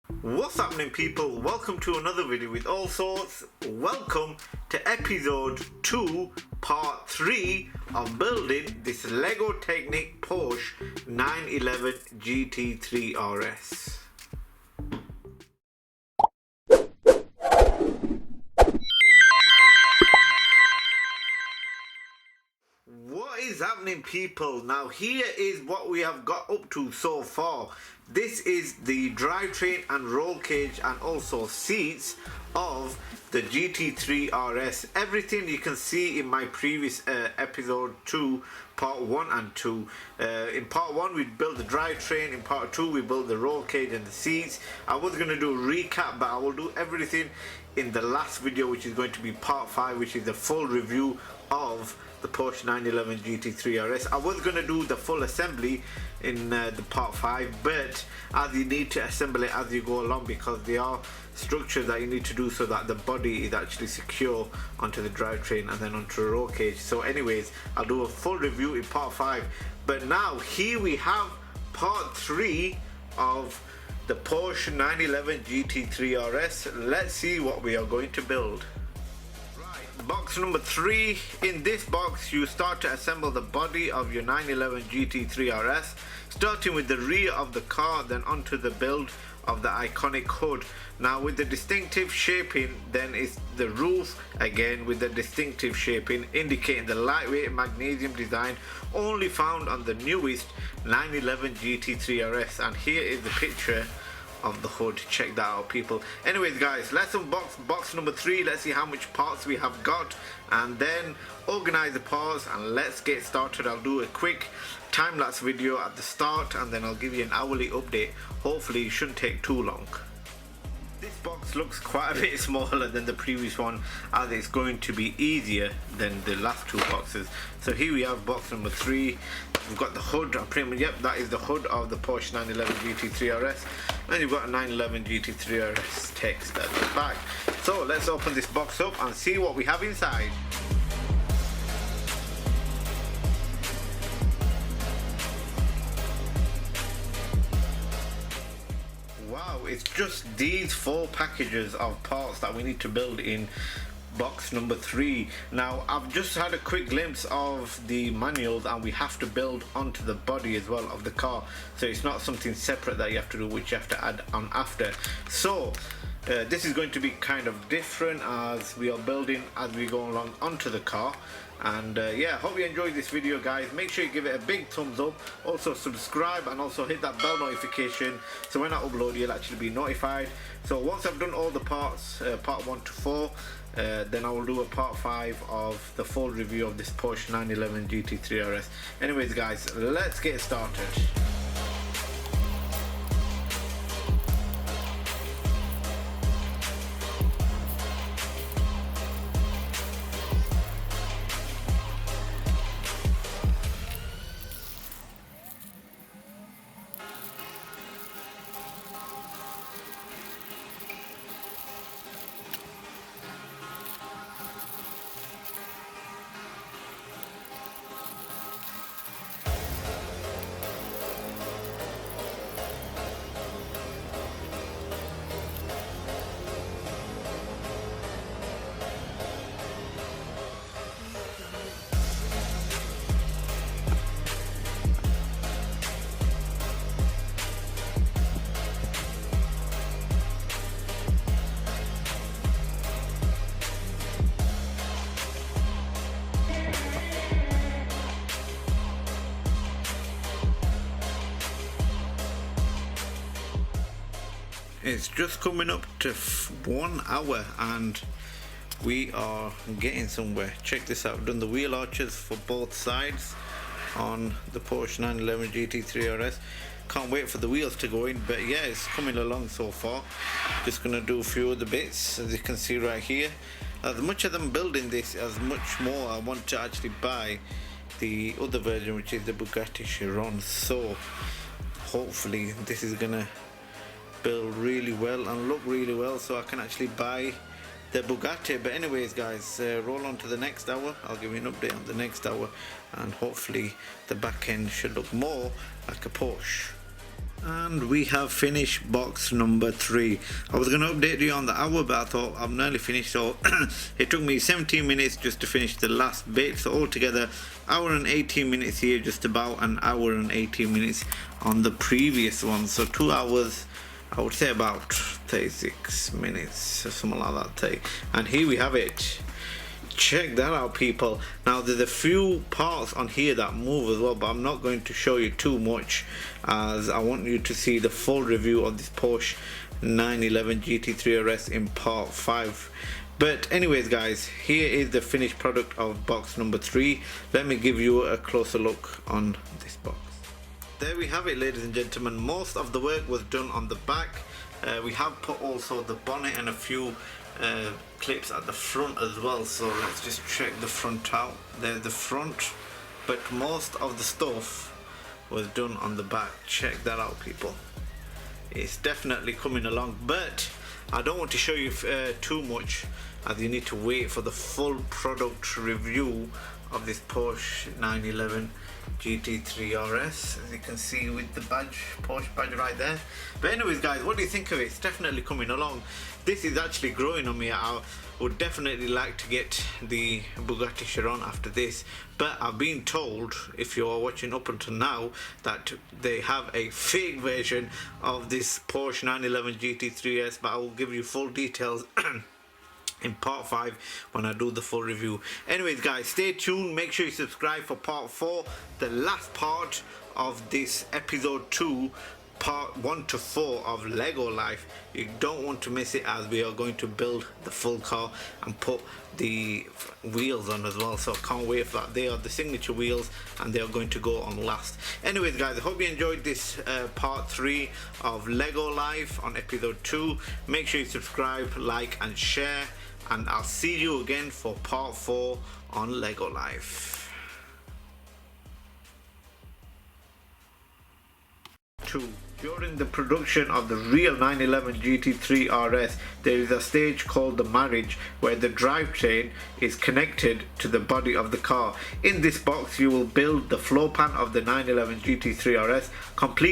What's happening, people? Welcome to another video with Allsortzz. Welcome to episode 2 part 3 of building this Lego Technic Porsche 911 GT3 RS. What is happening, people? Now here is what we have got up to so far. This is the drivetrain and roll cage and also seats of the GT3 RS. Everything you can see in my previous episode 2 part 1 and 2. In part 1 we built the drivetrain, in part 2 we built the roll cage and the seats. I was going to do a recap, but I will do everything in the last video, which is going to be part 5, which is the full review of the Porsche 911 GT3 RS. I was going to do the full assembly in the part 5, but as you need to assemble it as you go along, because there are structures that you need to do so that the body is actually secure onto the drivetrain and then onto the roll cage. So anyways, I'll do a full review in part 5, but now here we have part 3 of the Porsche 911 GT3 RS. Let's see what we are going to build. Box number 3. In this box you start to assemble the body of your 911 GT3 RS, starting with the rear of the car, then onto the build of the iconic hood. Now with the distinctive shaping, then it's the roof again with the distinctive shaping, indicating the lightweight magnesium design only found on the newest 911 GT3 RS. And here is the picture of the hood. Check that out, people. Anyways guys, let's unbox box number 3. Let's see how much parts we have got and then organize the parts, and let's get started. I'll do a quick time-lapse video at the start and then I'll give you an hourly update. Hopefully it shouldn't take too long. This box looks quite a bit smaller than the previous one, as it's going to be easier than the last 2 boxes. So here we have box number 3. We've got the hood, pretty much, yep, that is the hood of the Porsche 911 GT3 RS. And you've got a 911 GT3 RS text at the back. So let's open this box up and see what we have inside. Wow, it's just these 4 packages of parts that we need to build in box number 3. Now I've just had a quick glimpse of the manuals, and we have to build onto the body as well of the car, so it's not something separate that you have to do, which you have to add on after. So this is going to be kind of different as we are building as we go along onto the car. And yeah, hope you enjoyed this video, guys. Make sure you give it a big thumbs up, also subscribe and also hit that bell notification so when I upload you'll actually be notified. So once I've done all the parts, part 1 to 4, then I will do a part 5 of the full review of this Porsche 911 GT3 RS. Anyways guys, let's get started. It's just coming up to 1 hour and we are getting somewhere. Check this out. I've done the wheel arches for both sides on the Porsche 911 GT3 RS. Can't wait for the wheels to go in, but yeah, it's coming along so far. Just gonna do a few other bits, as you can see right here. As much as I'm building this, as much more I want to actually buy the other version, which is the Bugatti Chiron. So hopefully this is gonna build really well and look really well, so I can actually buy the Bugatti. But anyways guys, roll on to the next hour. I'll give you an update on the next hour, and hopefully the back end should look more like a Porsche. And we have finished box number 3. I was going to update you on the hour, but I thought I'm nearly finished, so it took me 17 minutes just to finish the last bit. So altogether, hour and 18 minutes here, just about an hour and 18 minutes on the previous one. So 2 hours, I would say about 36 minutes or something like that. And here we have it. Check that out, people. Now there's a few parts on here that move as well, but I'm not going to show you too much, as I want you to see the full review of this Porsche 911 GT3 RS in part 5. But anyways guys, here is the finished product of box number 3. Let me give you a closer look on this box. There we have it, ladies and gentlemen. Most of the work was done on the back. We have put also the bonnet and a few clips at the front as well, so let's just check the front out. There's the front, but most of the stuff was done on the back. Check that out, people. It's definitely coming along, but I don't want to show you too much, as you need to wait for the full product review of this Porsche 911 GT3 RS, as you can see with the badge, Porsche badge right there. But anyways guys, what do you think of it? It's definitely coming along. This is actually growing on me. I would definitely like to get the Bugatti Chiron after this, but I've been told, if you're watching up until now, that they have a fake version of this Porsche 911 GT3 RS, but I will give you full details in part 5 when I do the full review. Anyways guys, stay tuned, make sure you subscribe for part 4, the last part of this episode 2, part 1 to 4 of Lego Life. You don't want to miss it, as we are going to build the full car and put the wheels on as well, so I can't wait for that. They are the signature wheels and they are going to go on last. Anyways guys, I hope you enjoyed this part 3 of Lego Life on episode 2. Make sure you subscribe, like and share, and I'll see you again for part 4 on Lego Life. 2. During the production of the real 911 GT3 RS, there is a stage called the marriage, where the drivetrain is connected to the body of the car. In this box, you will build the floor pan of the 911 GT3 RS, complete